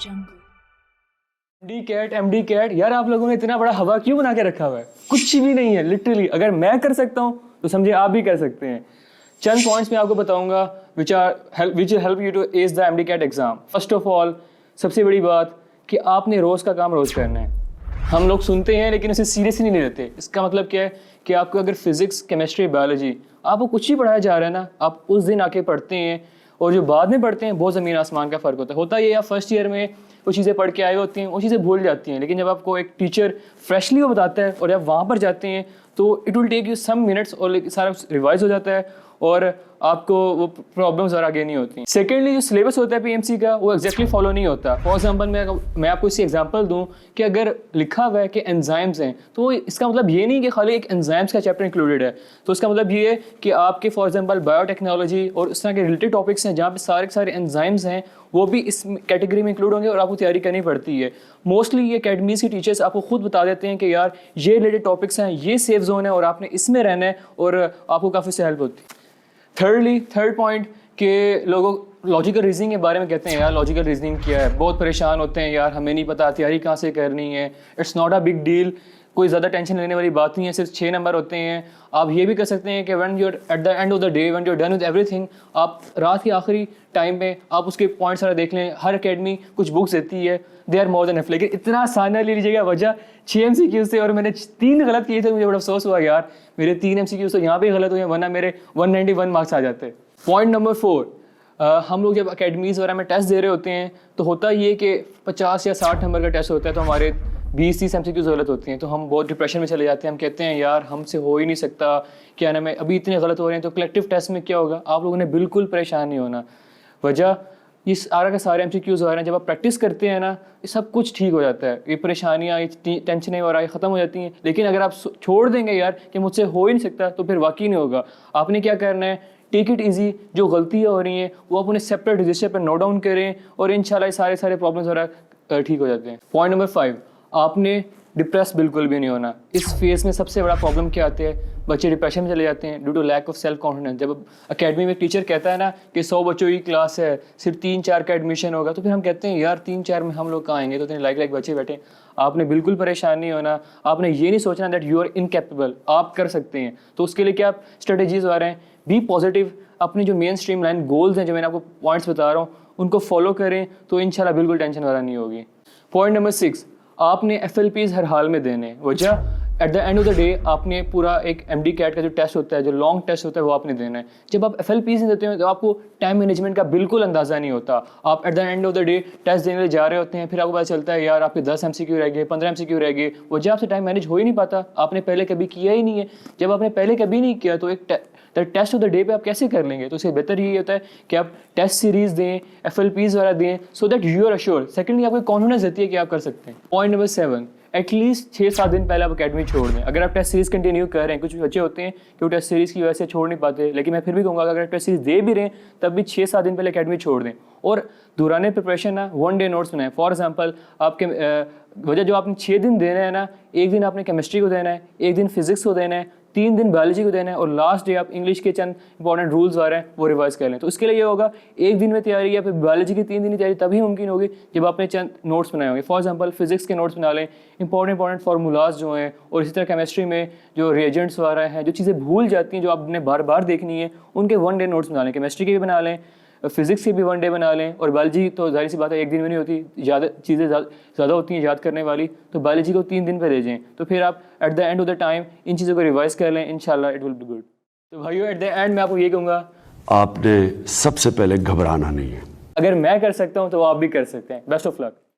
M D cat यार, आप लोगों ने इतना बड़ा हवा क्यों बना के रखा हुआ है? कुछ भी नहीं है लिटरली। अगर मैं कर सकता हूँ तो समझे आप भी कर सकते हैं। चंद पॉइंट्स मैं आपको बताऊंगा which will help you to ace the MDCAT exam. First of all, सबसे बड़ी बात कि आपने रोज़ का काम रोज़ करना है। हम लोग सुनते हैं लेकिन उसे सीरियसली नहीं लेते। इसका मतलब क्या है कि आपको अगर फिजिक्स, केमिस्ट्री, बायोलॉजी आपको कुछ ही पढ़ाया जा रहा है ना, आप उस दिन आके पढ़ते हैं और जो बाद में पढ़ते हैं बहुत ज़मीन आसमान का फ़र्क होता है। ये आप फर्स्ट ईयर में वो चीज़ें पढ़ के आए होती हैं, वो चीज़ें भूल जाती हैं, लेकिन जब आपको एक टीचर फ्रेशली वो बताता है और जब वहाँ पर जाते हैं तो it will take you some minutes और सारा रिवाइज हो जाता है और आपको वो प्रॉब्लम्स और आगे नहीं होती। सेकेंडली, जो सिलेबस होता है पीएमसी का वो एग्जैक्टली फॉलो नहीं होता। फॉर एग्जांपल मैं आपको इसी एग्जांपल दूं कि अगर लिखा हुआ है कि एंजाइम्स हैं तो इसका मतलब ये नहीं कि खाली एक एंजाइम्स का चैप्टर इंक्लूडेड है। तो इसका मतलब ये है कि आपके फॉर एग्जांपल बायोटेक्नोलॉजी और इस तरह के रिलेटेड टॉपिक्स हैं जहाँ पे सारे के सारे एंजाइम्स हैं, वो भी इस कैटेगरी में इंक्लूड होंगे और आपको तैयारी करनी पड़ती है। मोस्टली ये अकेडमीज़ के टीचर्स आपको खुद बता देते हैं कि यार ये रिलेटेड टॉपिक्स हैं, ये सेफ जोन है और आपने इसमें रहना है और आपको काफ़ी से हेल्प होती है। थर्ड पॉइंट कि लोगों लॉजिकल रीजनिंग के बारे में कहते हैं यार लॉजिकल रीजनिंग क्या है, बहुत परेशान होते हैं यार हमें नहीं पता तैयारी कहाँ से करनी है। It's not a big deal, कोई ज़्यादा टेंशन लेने वाली बात नहीं है, सिर्फ 6 नंबर होते हैं। आप ये भी कर सकते हैं कि when you're at the end of the day, when you're done with everything, आप रात के आखिरी टाइम में आप उसके पॉइंट्स सारा देख लें। हर अकेडमी कुछ बुक्स देती है, they are more than F. लेकिन इतना आसान ना ले लीजिएगा, वजह 6 MCQs थे और मैंने 3 गलत किए थे। मुझे बड़ा अफसोस हुआ यार मेरे 3 MCQs तो यहाँ पे गलत हुए, वरना मेरे 191 मार्क्स आ जाते। पॉइंट नंबर 4, हम लोग जब अकेडमीज़ वगैरह में टेस्ट दे रहे होते हैं तो होता ये कि 50 या 60 नंबर का टेस्ट होता है तो हमारे 20-30 MCQs गलत होती हैं, तो हम बहुत डिप्रेशन में चले जाते हैं। हम कहते हैं यार हमसे हो ही नहीं सकता, क्या नाम है, अभी इतने गलत हो रहे हैं तो कलेक्टिव टेस्ट में क्या होगा। आप लोगों ने बिल्कुल परेशान नहीं होना। वजह इस आरा के सारे MCQs हो रहे हैं, जब आप प्रैक्टिस करते हैं ना ये सब कुछ ठीक हो जाता है। ये परेशानियाँ, ये टेंशनें और ख़त्म हो जाती हैं। लेकिन अगर आप छोड़ देंगे यार कि मुझसे हो ही नहीं सकता तो फिर वाकई नहीं होगा। आपने क्या करना है, टेक इट ईजी, जो गलतियाँ हो रही हैं वो अपने सेपरेट रजिस्टर पर नोट डाउन करें और इंशाल्लाह सारे प्रॉब्लम्स वगैरह ठीक हो जाते हैं। पॉइंट नंबर 5, आपने डिप्रेस बिल्कुल भी नहीं होना। इस फेज़ में सबसे बड़ा प्रॉब्लम क्या आती है, बच्चे डिप्रेशन में चले जाते हैं due to lack of self confidence. जब अकेडमी में टीचर कहता है ना कि 100 बच्चों की क्लास है, सिर्फ 3-4 का एडमिशन होगा, तो फिर हम कहते हैं यार 3-4 में हम लोग कहाँ आएंगे, तो इतने लाइक बच्चे बैठे। आपने बिल्कुल परेशान नहीं होना। आपने ये नहीं सोचना दैट यू आर इनकैपेबल, आप कर सकते हैं। तो उसके लिए क्या स्ट्रेटेजीज आ रहे हैं, बी पॉजिटिव, अपनी जो मेन स्ट्रीम लाइन गोल्स हैं जो मैंने आपको पॉइंट्स बता रहा हूँ उनको फॉलो करें तो इंशाल्लाह बिल्कुल टेंशन वाला नहीं होगी। पॉइंट नंबर 6, आपने FLPs हर हाल में देने। वजह eight the end of the day आपने पूरा एक MD कैट का जो टेस्ट होता है, जो लॉन्ग टेस्ट होता है, वो आपने देना है। जब आप FLPs नहीं देते हो तो आपको टाइम मैनेजमेंट का बिल्कुल अंदाज़ा नहीं होता। आप at the end of the day test देने जा रहे होते हैं, फिर आपको पता चलता है यार आपके 10 MCQ रह गए, 15 MCQ रह गए। वजह आपसे टाइम मैनेज हो ही नहीं पाता, आपने पहले कभी किया ही नहीं है। जब आपने पहले कभी नहीं किया तो एक टेस्ट ऑफ द डे पे आप कैसे कर लेंगे। तो इससे बेहतर यही होता है कि आप टेस्ट सीरीज दें, FLPs वगैरह दें, so that you are assure. Secondly, आपको कॉन्फिडेंस देती है कि आप कर सकते हैं। पॉइंट नंबर 7, एटलीस्ट 6-7 दिन पहले आप अकेडमी छोड़ दें। अगर आप टेस्ट सीरीज़ कंटिन्यू कर रहे हैं, कुछ बच्चे होते हैं कि वो टेस्ट सीरीज़ की वजह से छोड़ नहीं पाते, लेकिन मैं फिर भी कहूँगा अगर टेस्ट सीरीज़ दे भी रहे हैं तब भी 6-7 दिन पहले अकेडमी छोड़ दें और दौरान प्रिपरेशन ना 1 डे नोट्स बनाएं। फॉर एग्जांपल आपके वजह जो आपने 6 दिन देना है ना, एक दिन आपने केमिस्ट्री को देना है, एक दिन फिजिक्स को देना है, 3 दिन बायोलॉजी को देना है और लास्ट डे आप इंग्लिश के चंद इंपॉर्टेंट रूल्स आ रहे हैं वो रिवाइज कर लें। तो इसके लिए ये होगा एक दिन में तैयारी या फिर बायोलॉजी की 3 दिन की तैयारी तभी मुमकिन होगी जब आपने चंद नोट्स बनाए होंगे। फॉर एग्जांपल फिजिक्स के नोट्स बना लें, इंपॉर्टेंट फार्मूलाज जो हैं, और इसी तरह केमिस्ट्री में जो रिएजेंट्स आ रहे हैं, जो चीज़ें भूल जाती हैं जो आपने बार बार देखनी है, उनके 1 डे नोट्स बना लें। केमिस्ट्री के भी बना लें, फिजिक्स की भी 1 डे बना लें, और बायोलॉजी तो जाहिर सी बात है एक दिन में नहीं होती, ज़्यादा चीज़ें ज़्यादा होती हैं याद करने वाली, तो बायोलॉजी को 3 दिन पे दे जाएँ। तो फिर आप at the end of the time in चीज़ों को रिवाइज कर लें, इंशाल्लाह इट विल बी गुड। तो भाइयों, एट द एंड मैं आपको ये कहूँगा, आपने सबसे पहले घबराना नहीं है। अगर मैं कर सकता हूँ तो आप भी कर सकते हैं। Best of luck.